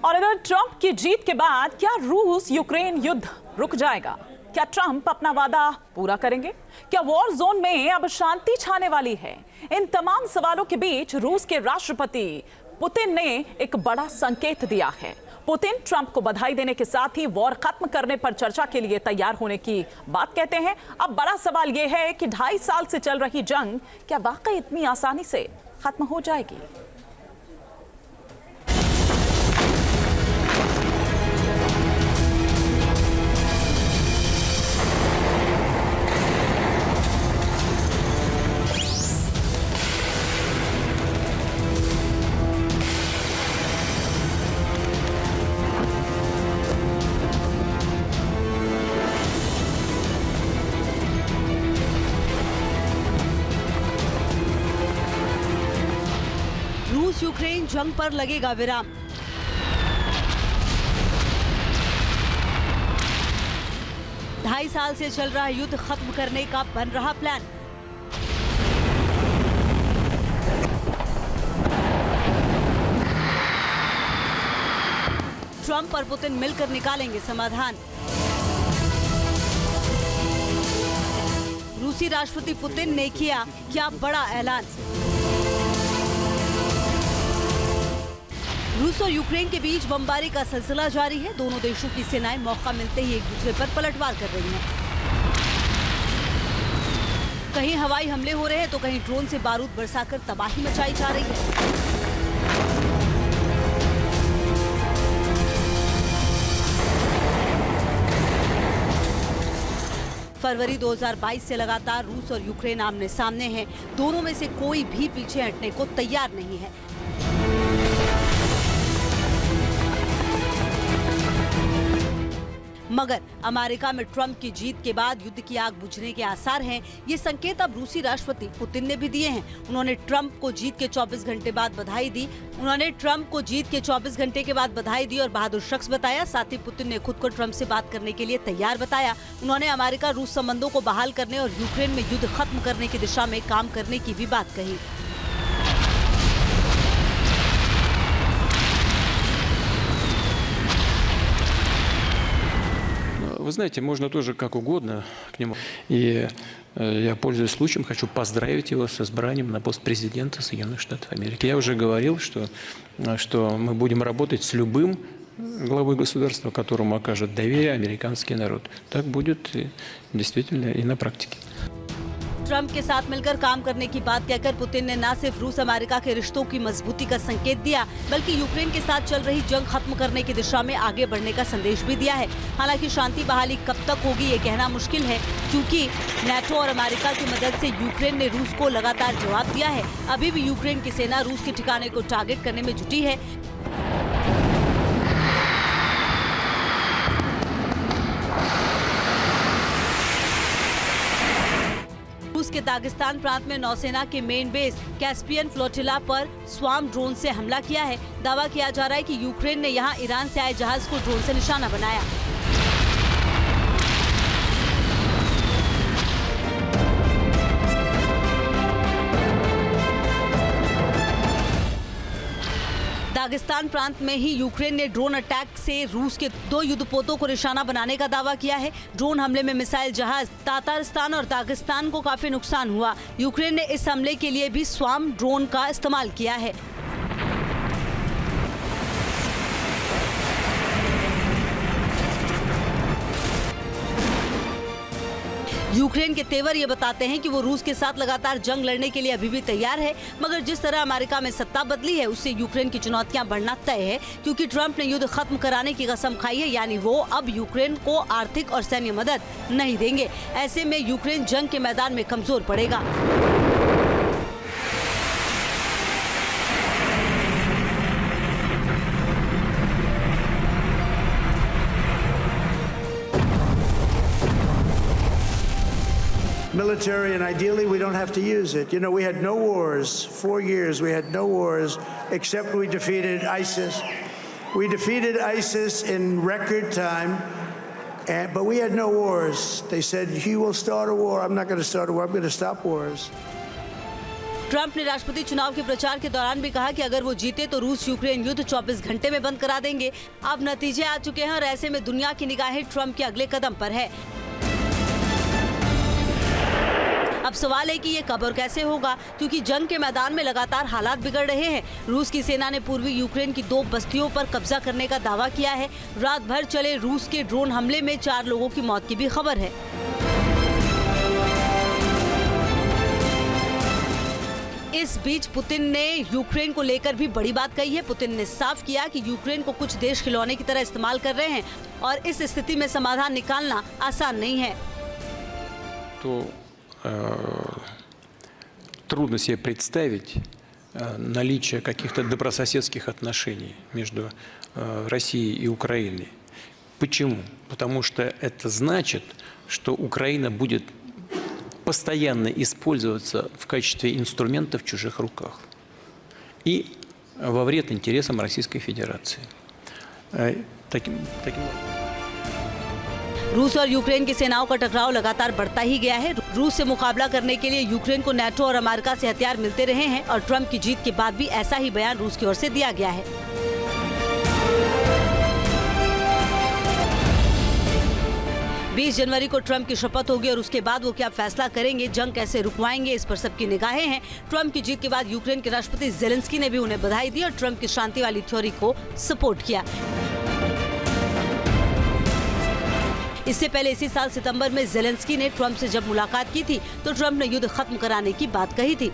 और अगर ट्रंप की जीत के बाद क्या रूस यूक्रेन युद्ध रुक जाएगा? क्या ट्रंप अपना वादा पूरा करेंगे? क्या वॉर जोन में अब शांति छाने वाली है? इन तमाम सवालों के बीच रूस के राष्ट्रपति पुतिन ने एक बड़ा संकेत दिया है। पुतिन ट्रंप को बधाई देने के साथ ही वॉर खत्म करने पर चर्चा के लिए तैयार होने की बात कहते हैं। अब बड़ा सवाल यह है कि 2.5 साल से चल रही जंग क्या वाकई इतनी आसानी से खत्म हो जाएगी? रूस यूक्रेन जंग पर लगेगा विराम। ढाई साल से चल रहा युद्ध खत्म करने का बन रहा प्लान। ट्रंप और पुतिन मिलकर निकालेंगे समाधान। रूसी राष्ट्रपति पुतिन ने किया क्या बड़ा ऐलान। रूस और यूक्रेन के बीच बमबारी का सिलसिला जारी है। दोनों देशों की सेनाएं मौका मिलते ही एक दूसरे पर पलटवार कर रही हैं। कहीं हवाई हमले हो रहे हैं तो कहीं ड्रोन से बारूद बरसाकर तबाही मचाई जा रही है। फरवरी 2022 से लगातार रूस और यूक्रेन आमने सामने हैं। दोनों में से कोई भी पीछे हटने को तैयार नहीं है। मगर अमेरिका में ट्रंप की जीत के बाद युद्ध की आग बुझने के आसार हैं। ये संकेत अब रूसी राष्ट्रपति पुतिन ने भी दिए हैं। उन्होंने ट्रंप को जीत के 24 घंटे बाद बधाई दी और बहादुर शख्स बताया। साथ ही पुतिन ने खुद को ट्रंप से बात करने के लिए तैयार बताया। उन्होंने अमेरिका रूस संबंधों को बहाल करने और यूक्रेन में युद्ध खत्म करने की दिशा में काम करने की भी बात कही। Вы знаете, можно тоже как угодно к нему. И я, пользуясь случаем, хочу поздравить его с избранием на пост президента Соединенных Штатов Америки. Я уже говорил, что мы будем работать с любым главой государства, которому окажет доверие американский народ. Так будет действительно и на практике. ट्रंप के साथ मिलकर काम करने की बात कहकर पुतिन ने न सिर्फ रूस अमेरिका के रिश्तों की मजबूती का संकेत दिया, बल्कि यूक्रेन के साथ चल रही जंग खत्म करने की दिशा में आगे बढ़ने का संदेश भी दिया है। हालांकि शांति बहाली कब तक होगी ये कहना मुश्किल है, क्योंकि नाटो और अमेरिका की मदद से यूक्रेन ने रूस को लगातार जवाब दिया है। अभी भी यूक्रेन की सेना रूस के ठिकाने को टारगेट करने में जुटी है। रूस के दागिस्तान प्रांत में नौसेना के मेन बेस कैस्पियन फ्लोटिला पर स्वार्म ड्रोन से हमला किया है। दावा किया जा रहा है कि यूक्रेन ने यहां ईरान से आए जहाज को ड्रोन से निशाना बनाया। दागिस्तान प्रांत में ही यूक्रेन ने ड्रोन अटैक से रूस के 2 युद्धपोतों को निशाना बनाने का दावा किया है। ड्रोन हमले में मिसाइल जहाज तातारिस्तान और दागिस्तान को काफी नुकसान हुआ। यूक्रेन ने इस हमले के लिए भी स्वार्म ड्रोन का इस्तेमाल किया है। यूक्रेन के तेवर ये बताते हैं कि वो रूस के साथ लगातार जंग लड़ने के लिए अभी भी तैयार है, मगर जिस तरह अमेरिका में सत्ता बदली है उससे यूक्रेन की चुनौतियां बढ़ना तय है, क्योंकि ट्रंप ने युद्ध खत्म कराने की कसम खाई है। यानी वो अब यूक्रेन को आर्थिक और सैन्य मदद नहीं देंगे। ऐसे में यूक्रेन जंग के मैदान में कमजोर पड़ेगा। military, and ideally we don't have to use it. You know, we had no wars, 4 years we had no wars, except we defeated ISIS. We defeated ISIS in record time, but we had no wars. They said, he will start a war. I'm not going to start a war. I'm going to stop wars. Trump ने राष्ट्रपति चुनाव के प्रचार के दौरान भी कहा कि अगर वो जीते तो रूस यूक्रेन युद्ध 24 घंटे में बंद करा देंगे। अब नतीजे आ चुके हैं और ऐसे में दुनिया की निगाहें ट्रंप के अगले कदम पर है। अब सवाल है कि ये कब और कैसे होगा, क्योंकि जंग के मैदान में लगातार हालात बिगड़ रहे हैं। रूस की सेना ने पूर्वी यूक्रेन की 2 बस्तियों पर कब्जा करने का दावा किया है। रात भर चले रूस के ड्रोन हमले में 4 लोगों की मौत की भी खबर है। इस बीच पुतिन ने यूक्रेन को लेकर भी बड़ी बात कही है। पुतिन ने साफ किया कि यूक्रेन को कुछ देश खिलौने की तरह इस्तेमाल कर रहे हैं और इस स्थिति में समाधान निकालना आसान नहीं है। То трудно себе представить наличие каких-то добрососедских отношений между Россией и Украиной. Почему? Потому что это значит, что Украина будет постоянно использоваться в качестве инструмента в чужих руках и во вред интересам Российской Федерации. Таким образом. रूस और यूक्रेन की सेनाओं का टकराव लगातार बढ़ता ही गया है। रूस से मुकाबला करने के लिए यूक्रेन को नाटो और अमेरिका से हथियार मिलते रहे हैं और ट्रंप की जीत के बाद भी ऐसा ही बयान रूस की ओर से दिया गया है। 20 जनवरी को ट्रंप की शपथ होगी और उसके बाद वो क्या फैसला करेंगे, जंग कैसे रुकवाएंगे, इस पर सबकी निगाहें हैं। ट्रंप की जीत के बाद यूक्रेन के राष्ट्रपति जेलेंस्की ने भी उन्हें बधाई दी और ट्रंप की शांति वाली थ्योरी को सपोर्ट किया। इससे पहले इसी साल सितंबर में जेलेंस्की ने ट्रंप से जब मुलाकात की थी तो ट्रंप ने युद्ध खत्म कराने की बात कही थी।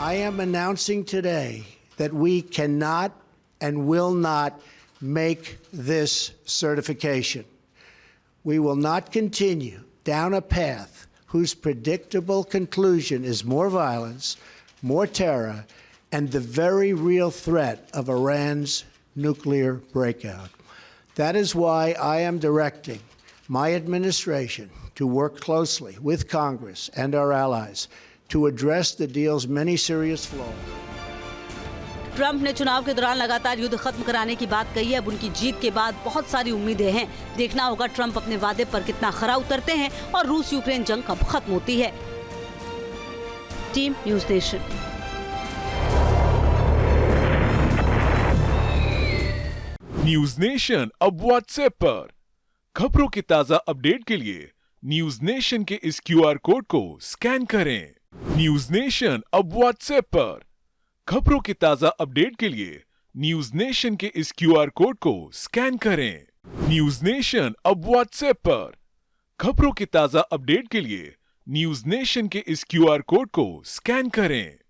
I am announcing today that we cannot and will not make this certification. We will not continue down a path whose predictable conclusion is more violence, more terror, and the very real threat of Iran's nuclear breakout. That is why I am directing my administration to work closely with Congress and our allies to address the deal's many serious flaws. Trump ने चुनाव के दौरान लगातार युद्ध खत्म कराने की बात कही है। अब उनकी जीत के बाद बहुत सारी उम्मीदें हैं। देखना होगा ट्रंप अपने वादे पर कितना खरा उतरते हैं और रूस यूक्रेन जंग कब खत्म होती है। Team news nation. News nation अब व्हाट्सएप पर खबरों की ताजा अपडेट के लिए न्यूज नेशन के इस QR कोड को स्कैन करें। न्यूज नेशन अब व्हाट्सएप पर खबरों की ताजा अपडेट के लिए न्यूज नेशन के इस QR कोड को स्कैन करें। न्यूज नेशन अब व्हाट्सएप पर खबरों की ताजा अपडेट के लिए न्यूज नेशन के इस QR कोड को स्कैन करें।